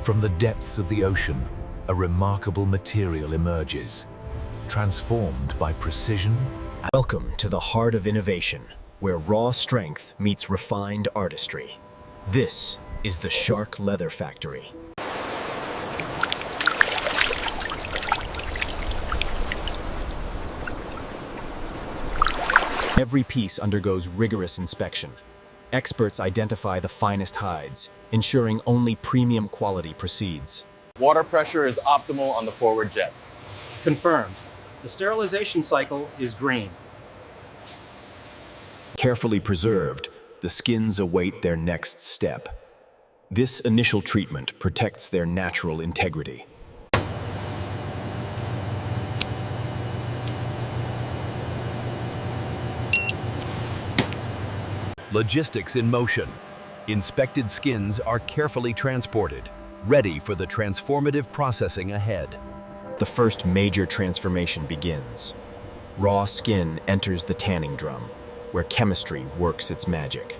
From the depths of the ocean, a remarkable material emerges, transformed by precision. Welcome to the heart of innovation, where raw strength meets refined artistry. This is the Shark Leather Factory. Every piece undergoes rigorous inspection. Experts identify the finest hides, ensuring only premium quality proceeds. Water pressure is optimal on the forward jets. Confirmed. The sterilization cycle is green. Carefully preserved, the skins await their next step. This initial treatment protects their natural integrity. Logistics in motion. Inspected skins are carefully transported, ready for the transformative processing ahead. The first major transformation begins. Raw skin enters the tanning drum, where chemistry works its magic.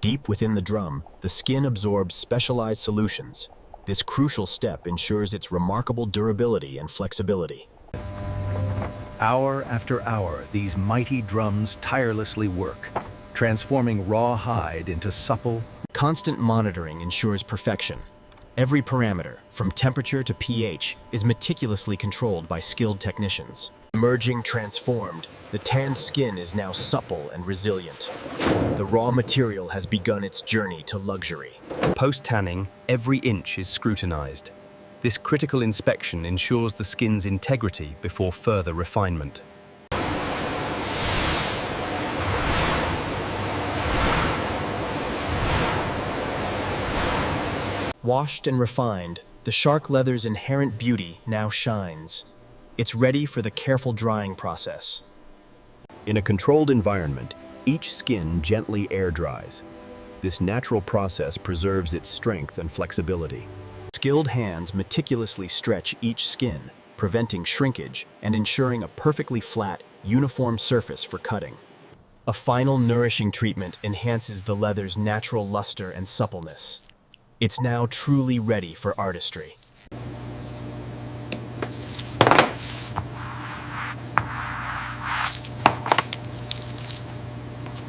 Deep within the drum, the skin absorbs specialized solutions. This crucial step ensures its remarkable durability and flexibility. Hour after hour, these mighty drums tirelessly work, transforming raw hide into supple. Constant monitoring ensures perfection. Every parameter, from temperature to pH, is meticulously controlled by skilled technicians. Emerging transformed, the tanned skin is now supple and resilient. The raw material has begun its journey to luxury. Post-tanning, every inch is scrutinized. This critical inspection ensures the skin's integrity before further refinement. Washed and refined, the shark leather's inherent beauty now shines. It's ready for the careful drying process. In a controlled environment, each skin gently air dries. This natural process preserves its strength and flexibility. Skilled hands meticulously stretch each skin, preventing shrinkage and ensuring a perfectly flat, uniform surface for cutting. A final nourishing treatment enhances the leather's natural luster and suppleness. It's now truly ready for artistry.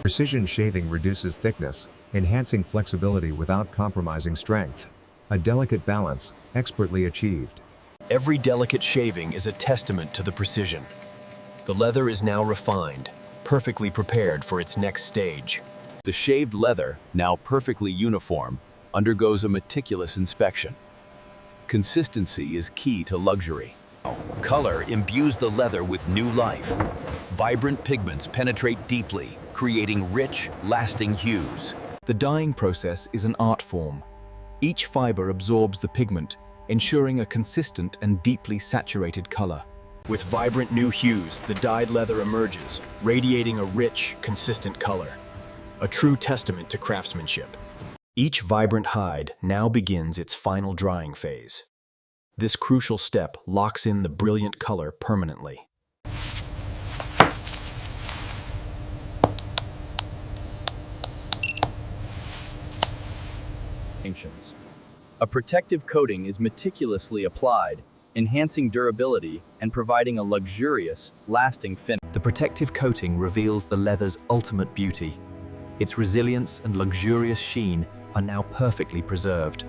Precision shaving reduces thickness, enhancing flexibility without compromising strength. A delicate balance, expertly achieved. Every delicate shaving is a testament to the precision. The leather is now refined, perfectly prepared for its next stage. The shaved leather, now perfectly uniform, undergoes a meticulous inspection. Consistency is key to luxury. Color imbues the leather with new life. Vibrant pigments penetrate deeply, creating rich, lasting hues. The dyeing process is an art form. Each fiber absorbs the pigment, ensuring a consistent and deeply saturated color. With vibrant new hues, the dyed leather emerges, radiating a rich, consistent color. A true testament to craftsmanship. Each vibrant hide now begins its final drying phase. This crucial step locks in the brilliant color permanently. A protective coating is meticulously applied, enhancing durability and providing a luxurious, lasting finish. The protective coating reveals the leather's ultimate beauty. Its resilience and luxurious sheen are now perfectly preserved.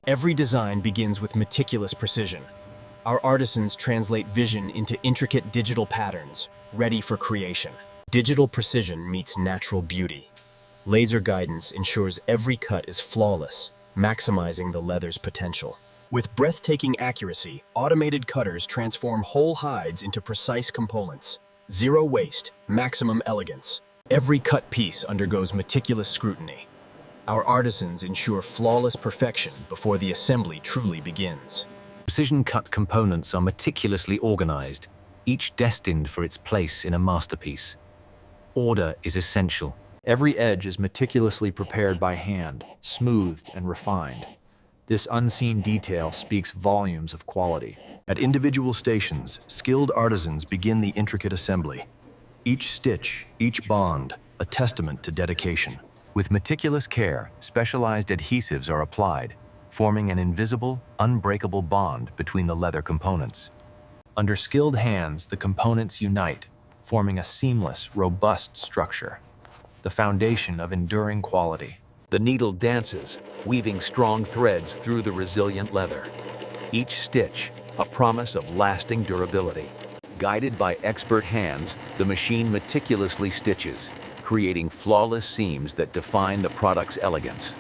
Every design begins with meticulous precision. Our artisans translate vision into intricate digital patterns, ready for creation. Digital precision meets natural beauty. Laser guidance ensures every cut is flawless, maximizing the leather's potential. With breathtaking accuracy, automated cutters transform whole hides into precise components. Zero waste, maximum elegance. Every cut piece undergoes meticulous scrutiny. Our artisans ensure flawless perfection before the assembly truly begins. Precision-cut components are meticulously organized, each destined for its place in a masterpiece. Order is essential. Every edge is meticulously prepared by hand, smoothed and refined. This unseen detail speaks volumes of quality. At individual stations, skilled artisans begin the intricate assembly. Each stitch, each bond, a testament to dedication. With meticulous care, specialized adhesives are applied, forming an invisible, unbreakable bond between the leather components. Under skilled hands, the components unite, forming a seamless, robust structure, the foundation of enduring quality. The needle dances, weaving strong threads through the resilient leather. Each stitch, a promise of lasting durability. Guided by expert hands, the machine meticulously stitches, creating flawless seams that define the product's elegance.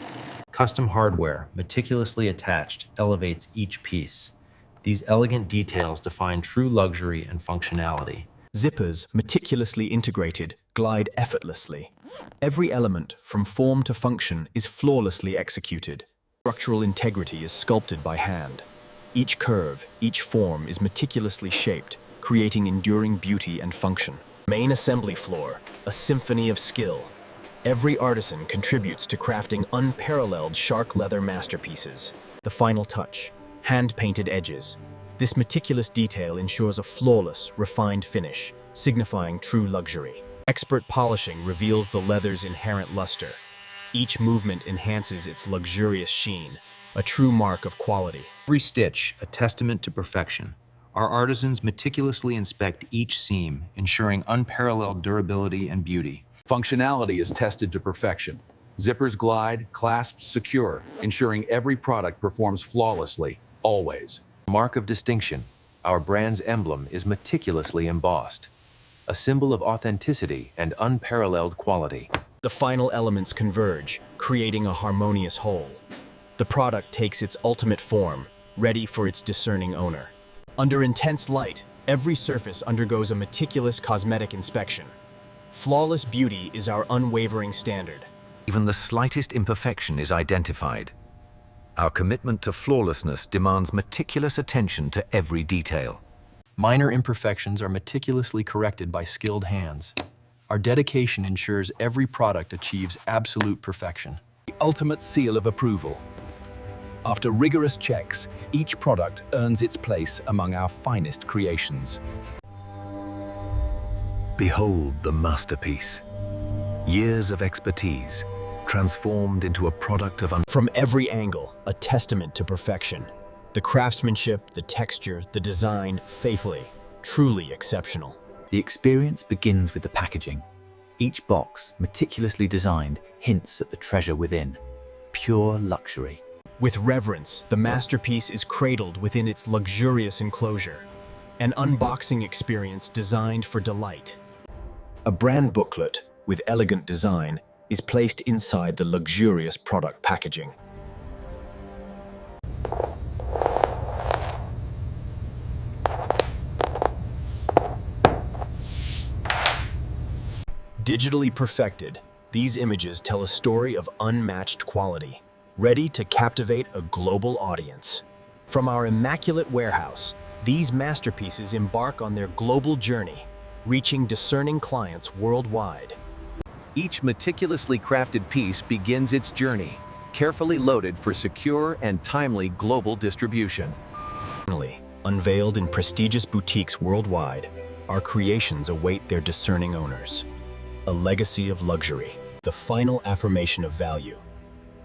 Custom hardware, meticulously attached, elevates each piece. These elegant details define true luxury and functionality. Zippers, meticulously integrated, glide effortlessly. Every element, from form to function, is flawlessly executed. Structural integrity is sculpted by hand. Each curve, each form is meticulously shaped, creating enduring beauty and function. Main assembly floor, a symphony of skill. Every artisan contributes to crafting unparalleled shark leather masterpieces. The final touch, hand-painted edges. This meticulous detail ensures a flawless, refined finish, signifying true luxury. Expert polishing reveals the leather's inherent luster. Each movement enhances its luxurious sheen, a true mark of quality. Every stitch, a testament to perfection. Our artisans meticulously inspect each seam, ensuring unparalleled durability and beauty. Functionality is tested to perfection. Zippers glide, clasps secure, ensuring every product performs flawlessly, always. Mark of distinction, our brand's emblem is meticulously embossed, a symbol of authenticity and unparalleled quality. The final elements converge, creating a harmonious whole. The product takes its ultimate form, ready for its discerning owner. Under intense light, every surface undergoes a meticulous cosmetic inspection. Flawless beauty is our unwavering standard. Even the slightest imperfection is identified. Our commitment to flawlessness demands meticulous attention to every detail. Minor imperfections are meticulously corrected by skilled hands. Our dedication ensures every product achieves absolute perfection. The ultimate seal of approval. After rigorous checks, each product earns its place among our finest creations. Behold the masterpiece. Years of expertise, transformed into a product of From every angle, a testament to perfection. The craftsmanship, the texture, the design, faithfully, truly exceptional. The experience begins with the packaging. Each box, meticulously designed, hints at the treasure within. Pure luxury. With reverence, the masterpiece is cradled within its luxurious enclosure. An unboxing experience designed for delight. A brand booklet with elegant design is placed inside the luxurious product packaging. Digitally perfected, these images tell a story of unmatched quality, ready to captivate a global audience. From our immaculate warehouse, these masterpieces embark on their global journey, reaching discerning clients worldwide. Each meticulously crafted piece begins its journey, carefully loaded for secure and timely global distribution. Finally, unveiled in prestigious boutiques worldwide, our creations await their discerning owners. A legacy of luxury, the final affirmation of value.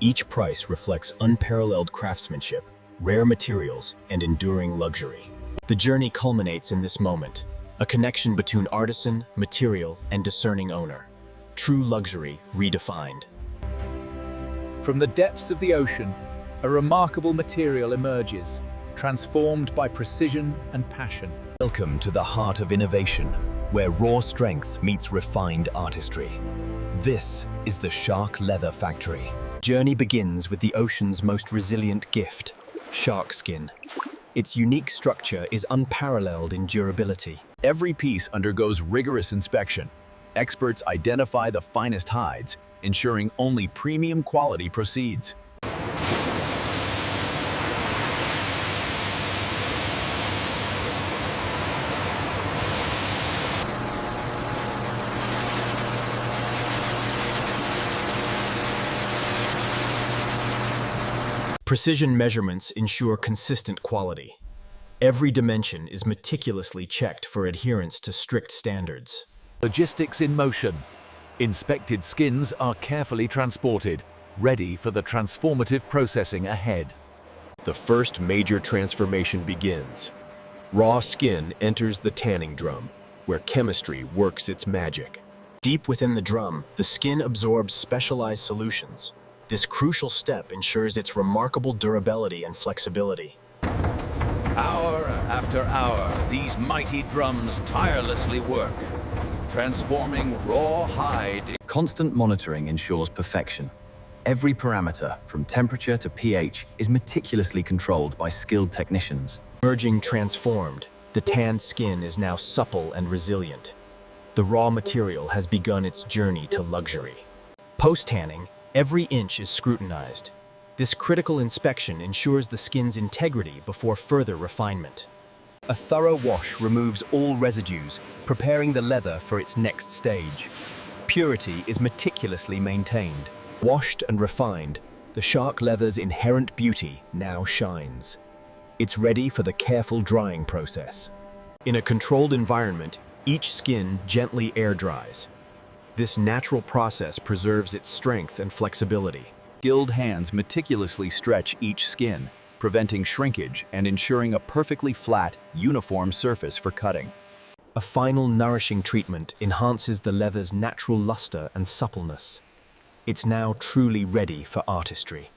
Each price reflects unparalleled craftsmanship, rare materials, and enduring luxury. The journey culminates in this moment, a connection between artisan, material, and discerning owner. True luxury redefined. From the depths of the ocean, a remarkable material emerges, transformed by precision and passion. Welcome to the heart of innovation, where raw strength meets refined artistry. This is the Shark Leather Factory. Journey begins with the ocean's most resilient gift, sharkskin. Its unique structure is unparalleled in durability. Every piece undergoes rigorous inspection. Experts identify the finest hides, ensuring only premium quality proceeds. Precision measurements ensure consistent quality. Every dimension is meticulously checked for adherence to strict standards. Logistics in motion. Inspected skins are carefully transported, ready for the transformative processing ahead. The first major transformation begins. Raw skin enters the tanning drum, where chemistry works its magic. Deep within the drum, the skin absorbs specialized solutions. This crucial step ensures its remarkable durability and flexibility. Hour after hour, these mighty drums tirelessly work, transforming raw hide. Constant monitoring ensures perfection. Every parameter, from temperature to pH, is meticulously controlled by skilled technicians. Emerging transformed, the tanned skin is now supple and resilient. The raw material has begun its journey to luxury. Post-tanning, every inch is scrutinized. This critical inspection ensures the skin's integrity before further refinement. A thorough wash removes all residues, preparing the leather for its next stage. Purity is meticulously maintained. Washed and refined, the shark leather's inherent beauty now shines. It's ready for the careful drying process. In a controlled environment, each skin gently air dries. This natural process preserves its strength and flexibility. Skilled hands meticulously stretch each skin, preventing shrinkage and ensuring a perfectly flat, uniform surface for cutting. A final nourishing treatment enhances the leather's natural luster and suppleness. It's now truly ready for artistry.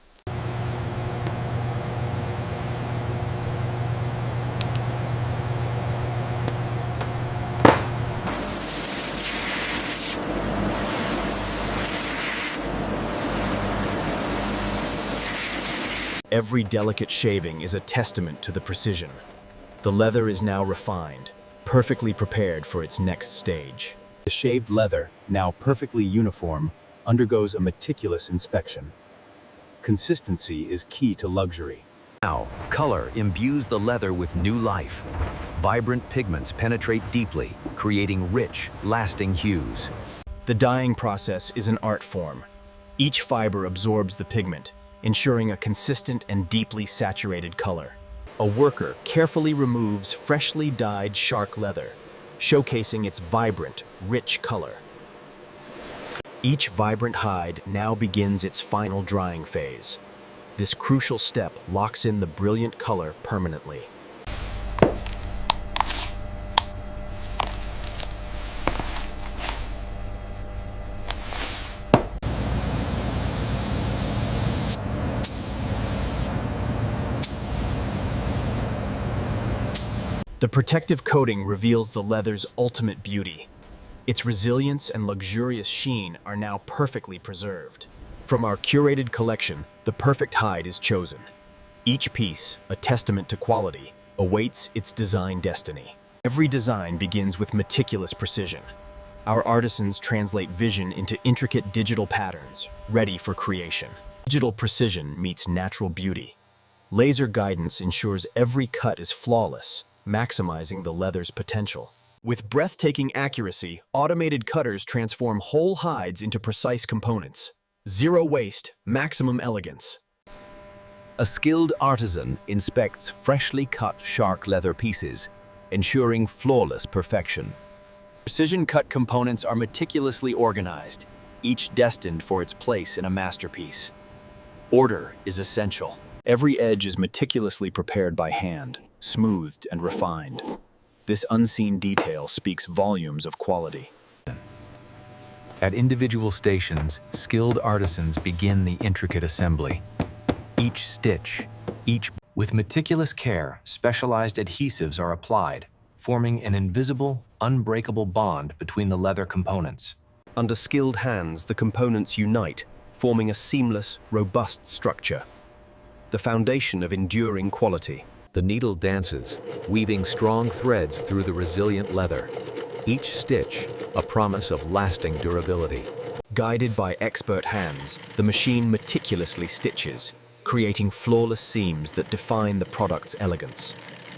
Every delicate shaving is a testament to the precision. The leather is now refined, perfectly prepared for its next stage. The shaved leather, now perfectly uniform, undergoes a meticulous inspection. Consistency is key to luxury. Now, color imbues the leather with new life. Vibrant pigments penetrate deeply, creating rich, lasting hues. The dyeing process is an art form. Each fiber absorbs the pigment, ensuring a consistent and deeply saturated color. A worker carefully removes freshly dyed shark leather, showcasing its vibrant, rich color. Each vibrant hide now begins its final drying phase. This crucial step locks in the brilliant color permanently. The protective coating reveals the leather's ultimate beauty. Its resilience and luxurious sheen are now perfectly preserved. From our curated collection, the perfect hide is chosen. Each piece, a testament to quality, awaits its design destiny. Every design begins with meticulous precision. Our artisans translate vision into intricate digital patterns, ready for creation. Digital precision meets natural beauty. Laser guidance ensures every cut is flawless, maximizing the leather's potential. With breathtaking accuracy, automated cutters transform whole hides into precise components. Zero waste, maximum elegance. A skilled artisan inspects freshly cut shark leather pieces, ensuring flawless perfection. Precision-cut components are meticulously organized, each destined for its place in a masterpiece. Order is essential. Every edge is meticulously prepared by hand, smoothed and refined. This unseen detail speaks volumes of quality. At individual stations, skilled artisans begin the intricate assembly. Each stitch, with meticulous care, specialized adhesives are applied, forming an invisible, unbreakable bond between the leather components. Under skilled hands, the components unite, forming a seamless, robust structure. The foundation of enduring quality. The needle dances, weaving strong threads through the resilient leather. Each stitch, a promise of lasting durability. Guided by expert hands, the machine meticulously stitches, creating flawless seams that define the product's elegance.